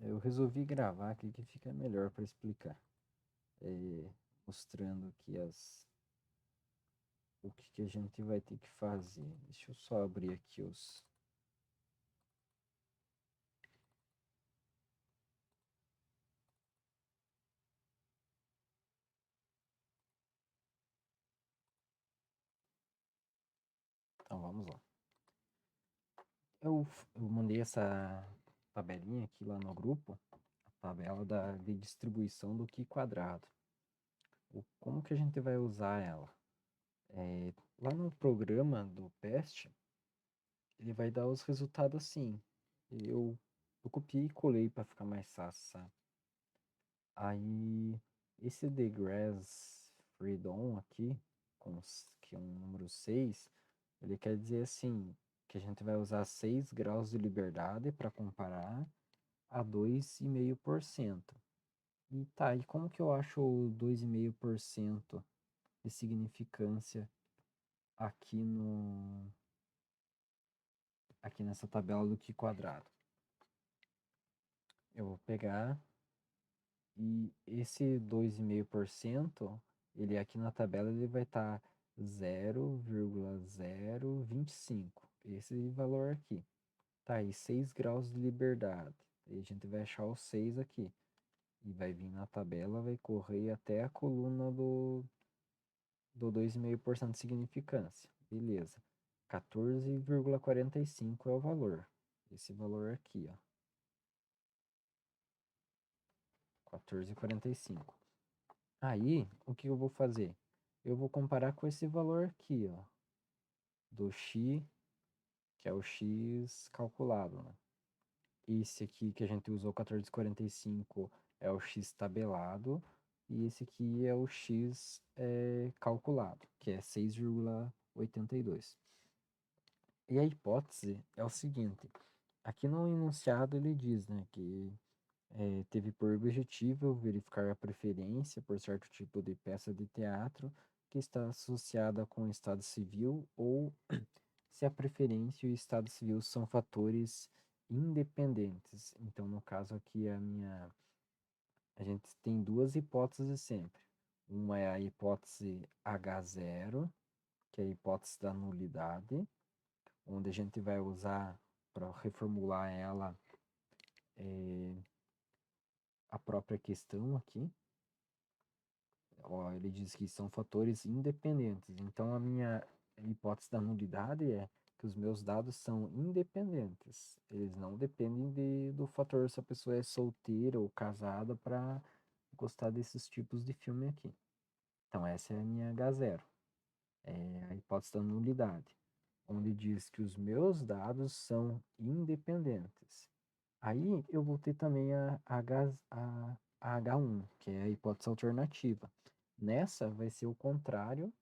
Eu resolvi gravar aqui que fica melhor para explicar. É, mostrando aqui o que a gente vai ter que fazer. Deixa eu só abrir aqui os. Então vamos lá. Eu mandei essa tabelinha aqui lá no grupo, a tabela de distribuição do Qi quadrado. Como que a gente vai usar ela? Lá no programa do PEST, ele vai dar os resultados assim. Eu, eu copiei e colei para ficar mais fácil, sabe? Aí, esse deGrasse Freedom aqui, que é um número 6, ele quer dizer assim, que a gente vai usar 6 graus de liberdade para comparar a 2,5%. E tá, e como que eu acho o 2,5% de significância aqui aqui nessa tabela do Qi quadrado? Eu vou pegar e esse 2,5%, ele aqui na tabela ele vai estar 0,025. Esse valor aqui. Tá aí 6 graus de liberdade. E a gente vai achar o 6 aqui. E vai vir na tabela, vai correr até a coluna do 2,5% de significância. Beleza. 14,45 é o valor. Esse valor aqui, ó. 14,45. Aí, o que eu vou fazer? Eu vou comparar com esse valor aqui, ó, do x, que é o x calculado, né? Esse aqui que a gente usou 14,45 é o x tabelado, e esse aqui é o x calculado, que é 6,82. E a hipótese é o seguinte, aqui no enunciado ele diz, né, que teve por objetivo verificar a preferência por certo tipo de peça de teatro que está associada com o estado civil ou se a preferência e o estado civil são fatores independentes. Então, no caso aqui, a gente tem duas hipóteses sempre. Uma é a hipótese H0, que é a hipótese da nulidade, onde a gente vai usar para reformular ela a própria questão aqui. Ó, ele diz que são fatores independentes. Então, a minha hipótese da nulidade é que os meus dados são independentes. Eles não dependem do fator se a pessoa é solteira ou casada para gostar desses tipos de filme aqui. Então, essa é a minha H0, é a hipótese da nulidade, onde diz que os meus dados são independentes. Aí eu vou ter também a H1, que é a hipótese alternativa. Nessa vai ser o contrário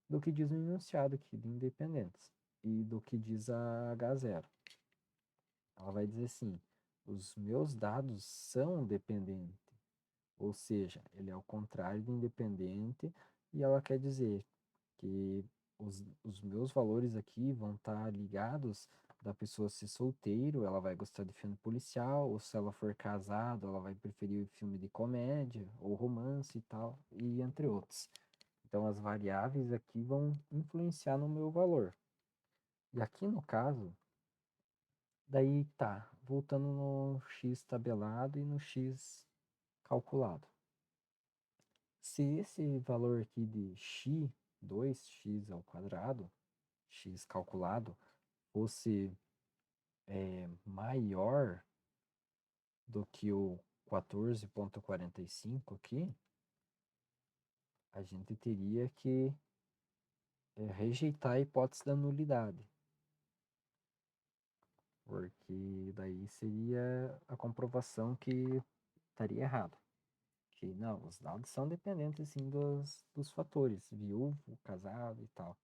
do que diz o enunciado aqui de independentes e do que diz a H0. Ela vai dizer assim: os meus dados são dependentes, ou seja, ele é o contrário de independente, e ela quer dizer que os meus valores aqui vão estar ligados da pessoa ser solteiro, ela vai gostar de filme policial, ou se ela for casada, ela vai preferir filme de comédia ou romance e tal, e entre outros. Então as variáveis aqui vão influenciar no meu valor. E aqui no caso, daí tá, voltando no x tabelado e no x calculado. Se esse valor aqui de x, 2x ao quadrado, x calculado, fosse maior do que o 14,45 aqui, a gente teria que rejeitar a hipótese da nulidade, porque daí seria a comprovação que estaria errado. Que não, os dados são dependentes sim dos fatores, viúvo, casado e tal.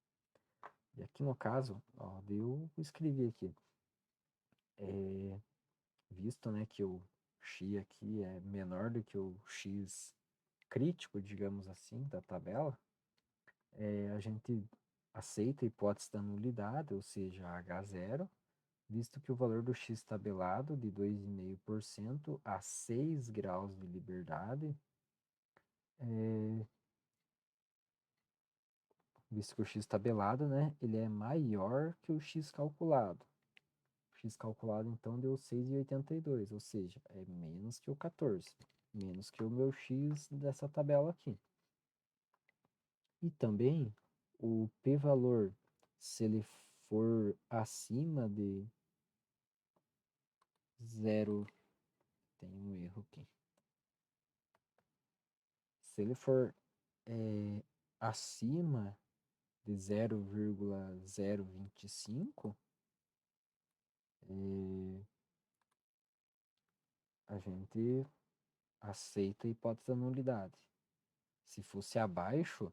E aqui no caso, ó, eu escrevi aqui, visto, né, que o x aqui é menor do que o x crítico, digamos assim, da tabela, a gente aceita a hipótese da nulidade, ou seja, H0, visto que o valor do x tabelado de 2,5% a 6 graus de liberdade, visto que o x tabelado, né, ele é maior que o x calculado. O x calculado, então, deu 6,82, ou seja, é menos que o 14, menos que o meu x dessa tabela aqui. E também o p-valor, se ele for acima de 0, tem um erro aqui. Se ele for acima de 0,025, a gente aceita a hipótese da nulidade. Se fosse abaixo,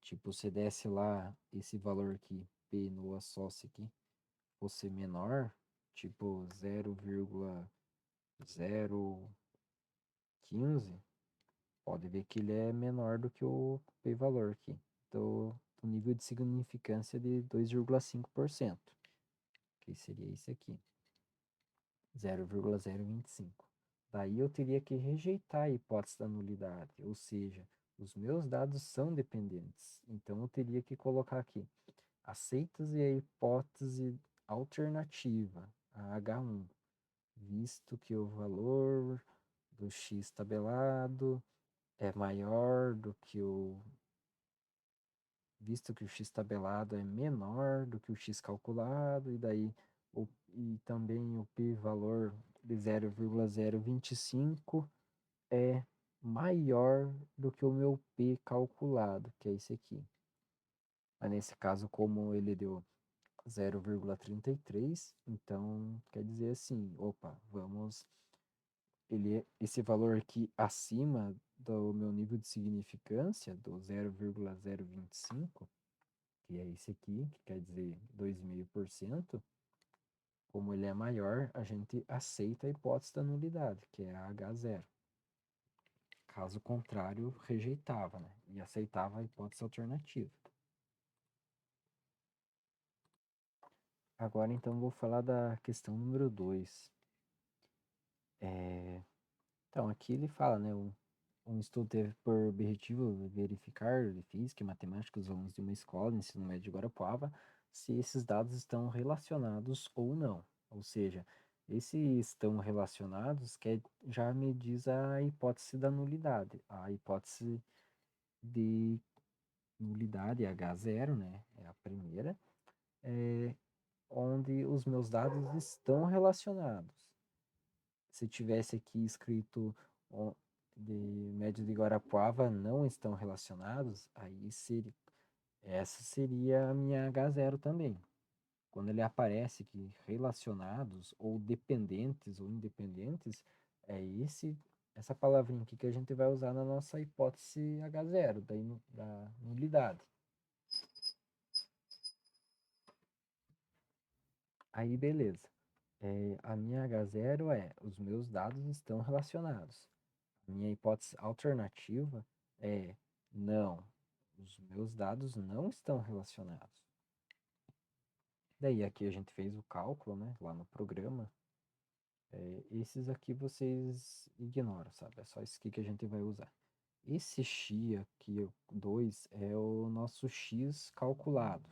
tipo, você desce lá esse valor aqui, P no assócio aqui, fosse menor, tipo 0,015, pode ver que ele é menor do que o p-valor aqui, do nível de significância de 2,5%, que seria esse aqui, 0,025. Daí eu teria que rejeitar a hipótese da nulidade, ou seja, os meus dados são dependentes. Então eu teria que colocar aqui, aceitas e a hipótese alternativa, a H1, visto que o valor do x tabelado é maior do que visto que o x tabelado é menor do que o x calculado, e daí e também o p-valor de 0,025 é maior do que o meu p calculado, que é esse aqui. Mas nesse caso, como ele deu 0,33, então quer dizer assim, opa, vamos, esse valor aqui acima do meu nível de significância, do 0,025, que é esse aqui, que quer dizer 2,5%, como ele é maior, a gente aceita a hipótese da nulidade, que é a H0. Caso contrário, rejeitava, né? E aceitava a hipótese alternativa. Agora, então, vou falar da questão número 2. Então, aqui ele fala, né? Um estudo teve por objetivo verificar de física e matemática os alunos de uma escola de ensino médio de Guarapuava se esses dados estão relacionados ou não. Ou seja, esses estão relacionados que já me diz a hipótese da nulidade. A hipótese de nulidade, H0, né? É a primeira, onde os meus dados estão relacionados. Se tivesse aqui escrito de médio de Guarapuava não estão relacionados, aí essa seria a minha H0 também. Quando ele aparece que relacionados ou dependentes ou independentes, é essa palavrinha aqui que a gente vai usar na nossa hipótese H0, da nulidade. Aí beleza. A minha H0 os meus dados estão relacionados. A minha hipótese alternativa é não, os meus dados não estão relacionados. Daí aqui a gente fez o cálculo, né, lá no programa. Esses aqui vocês ignoram, sabe? É só isso aqui que a gente vai usar. Esse x aqui, 2, é o nosso x calculado.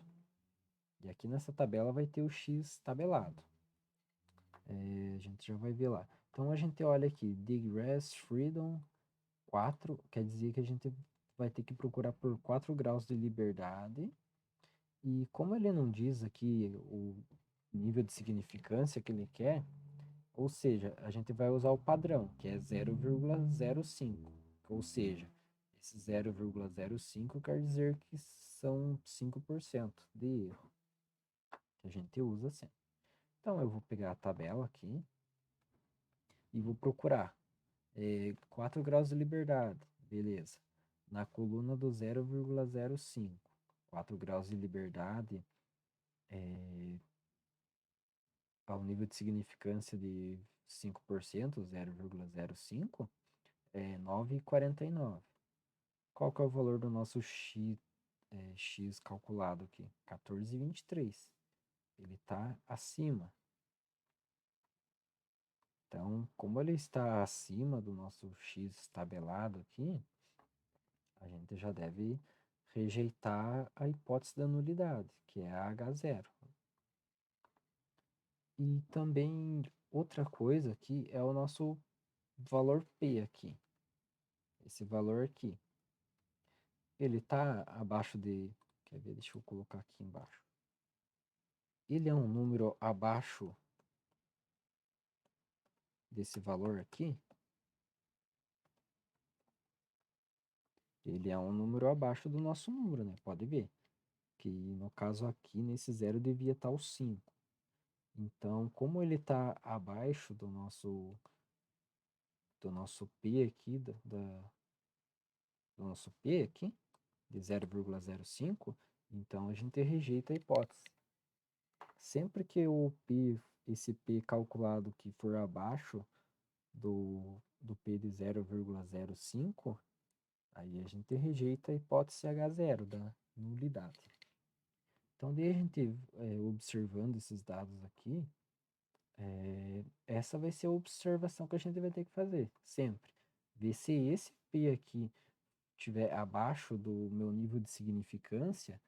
E aqui nessa tabela vai ter o x tabelado. A gente já vai ver lá. Então a gente olha aqui, Digress Freedom 4, quer dizer que a gente vai ter que procurar por 4 graus de liberdade. E como ele não diz aqui o nível de significância que ele quer, ou seja, a gente vai usar o padrão, que é 0,05. Ou seja, esse 0,05 quer dizer que são 5% de erro, que a gente usa sempre. Então eu vou pegar a tabela aqui e vou procurar 4 graus de liberdade, beleza. Na coluna do 0,05, 4 graus de liberdade ao nível de significância de 5%, 0,05, é 9,49. Qual que é o valor do nosso x calculado aqui? 14,23. Ele está acima. Então, como ele está acima do nosso x tabelado aqui, a gente já deve rejeitar a hipótese da nulidade, que é a H0. E também outra coisa aqui é o nosso valor P aqui. Esse valor aqui. Ele está abaixo de... Quer ver? Deixa eu colocar aqui embaixo. Ele é um número abaixo desse valor aqui. Ele é um número abaixo do nosso número, né? Pode ver. Que no caso aqui, nesse zero, devia estar o 5. Então, como ele está abaixo do nosso P aqui, do nosso P aqui, de 0,05, então a gente rejeita a hipótese. Sempre que esse P calculado que for abaixo do P de 0,05, aí a gente rejeita a hipótese H0 da nulidade. Então, daí a gente observando esses dados aqui, essa vai ser a observação que a gente vai ter que fazer, sempre. Ver se esse P aqui estiver abaixo do meu nível de significância,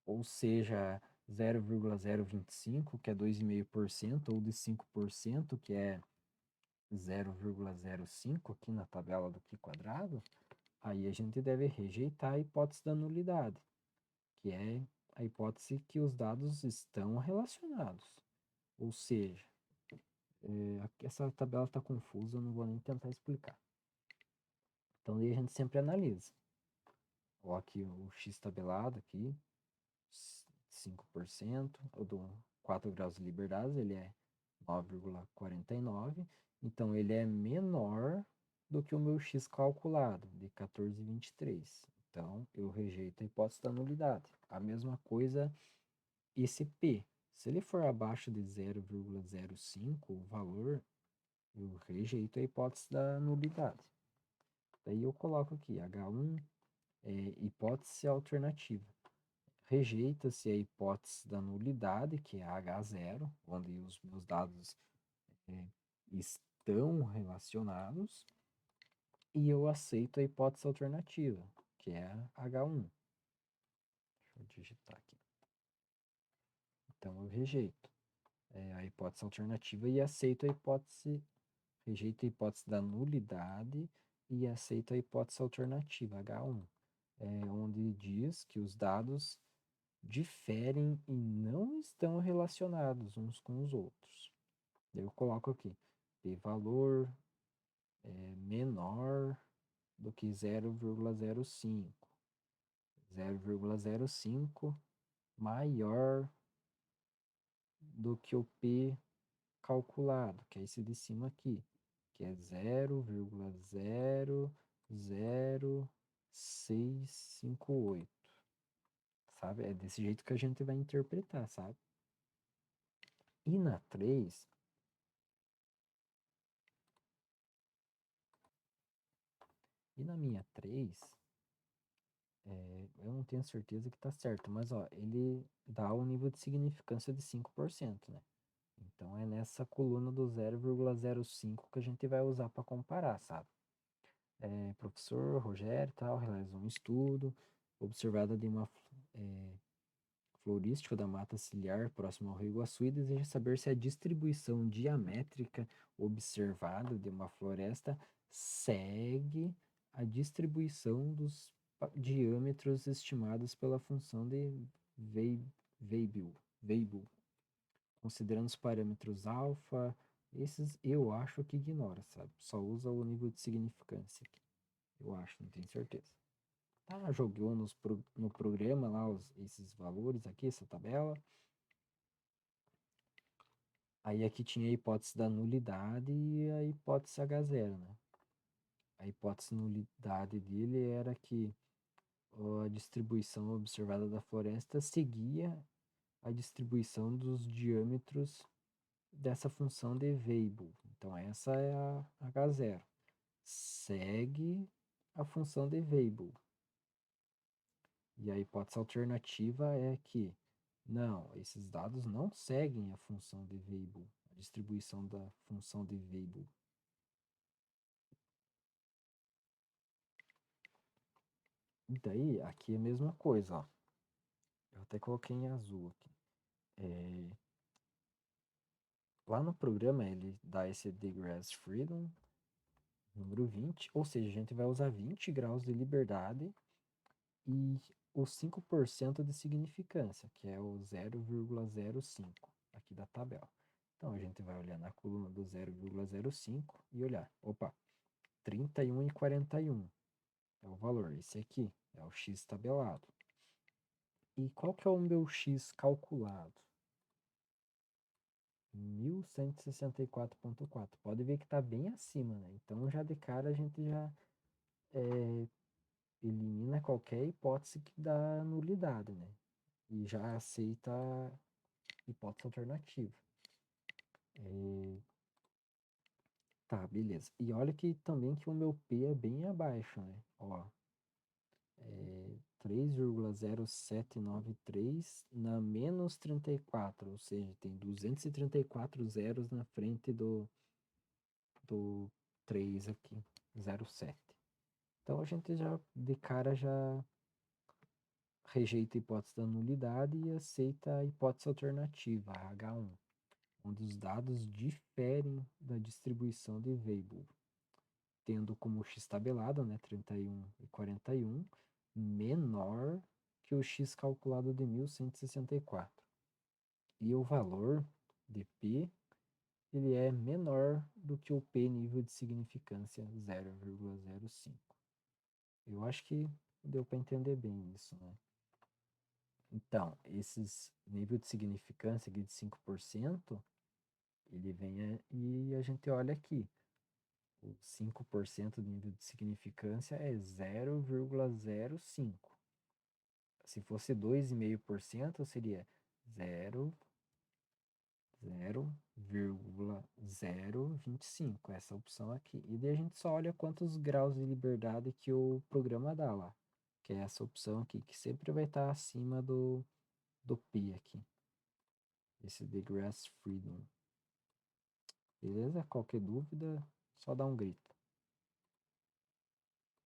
ou seja, 0,025, que é 2,5%, ou de 5%, que é 0,05 aqui na tabela do Q quadrado, aí a gente deve rejeitar a hipótese da nulidade, que é a hipótese que os dados estão relacionados. Ou seja, essa tabela está confusa, eu não vou nem tentar explicar. Então, daí a gente sempre analisa. Ó, aqui o x tabelado aqui, 5%, o do 4 graus de liberdade, ele é 9,49. Então, ele é menor do que o meu x calculado, de 14,23. Então, eu rejeito a hipótese da nulidade. A mesma coisa, esse P. Se ele for abaixo de 0,05, o valor, eu rejeito a hipótese da nulidade. Daí eu coloco aqui, H1 é hipótese alternativa. Rejeita-se a hipótese da nulidade, que é H0, onde os meus dados estão relacionados, e eu aceito a hipótese alternativa, que é H1. Deixa eu digitar aqui. Então eu rejeito a hipótese alternativa e aceito a hipótese, rejeito a hipótese da nulidade e aceito a hipótese alternativa, H1, onde diz que os dados diferem e não estão relacionados uns com os outros. Eu coloco aqui, p-valor menor do que 0,05. 0,05 maior do que o p calculado, que é esse de cima aqui, que é 0,00658. Sabe? É desse jeito que a gente vai interpretar, sabe? E na 3, e na minha 3, eu não tenho certeza que tá certo, mas ó, ele dá um nível de significância de 5%, né? Então é nessa coluna do 0,05 que a gente vai usar para comparar, sabe? Professor Rogério tal, realizou um estudo observada de uma florística da mata ciliar próximo ao Rio Iguaçu e deseja saber se a distribuição diamétrica observada de uma floresta segue a distribuição dos diâmetros estimados pela função de Weibull, considerando os parâmetros alfa. Esses eu acho que ignora, sabe? Só usa o nível de significância aqui. Eu acho, não tenho certeza. Tá, jogou no programa lá esses valores aqui, essa tabela. Aí aqui tinha a hipótese da nulidade e a hipótese H0, né? A hipótese nulidade dele era que a distribuição observada da floresta seguia a distribuição dos diâmetros dessa função de Weibull. Então essa é a H0. Segue a função de Weibull. E a hipótese alternativa é que, não, esses dados não seguem a função de Weibull. A distribuição da função de Weibull. E daí, aqui é a mesma coisa, ó. Eu até coloquei em azul aqui. Lá no programa ele dá esse Degrassi Freedom, número 20, ou seja, a gente vai usar 20 graus de liberdade e os 5% de significância, que é o 0,05 aqui da tabela. Então a gente vai olhar na coluna do 0,05 e olhar, opa, 31,41 é o valor, esse aqui é o x tabelado. E qual que é o meu x calculado? 1164,4. Pode ver que está bem acima, né? Então já de cara a gente já elimina qualquer hipótese que dá nulidade, né? E já aceita a hipótese alternativa. Tá, beleza. E olha que também que o meu P é bem abaixo, né? Ó, 3,0793 na menos 34, ou seja, tem 234 zeros na frente do 3 aqui, 0,7. Então a gente já, de cara, já rejeita a hipótese da nulidade e aceita a hipótese alternativa, a H1, onde os dados diferem da distribuição de Weibull, tendo como x tabelado, né, 31,41, menor que o x calculado de 1164. E o valor de P ele é menor do que o P nível de significância 0,05. Eu acho que deu para entender bem isso, né? Então, esses nível de significância aqui de 5%, ele vem e a gente olha aqui. O 5% de nível de significância é 0,05. Se fosse 2,5%, seria 0,025, essa opção aqui. E daí a gente só olha quantos graus de liberdade que o programa dá lá, que é essa opção aqui, que sempre vai estar acima do P aqui. Esse Degrassi Freedom. Beleza? Qualquer dúvida, só dá um grito.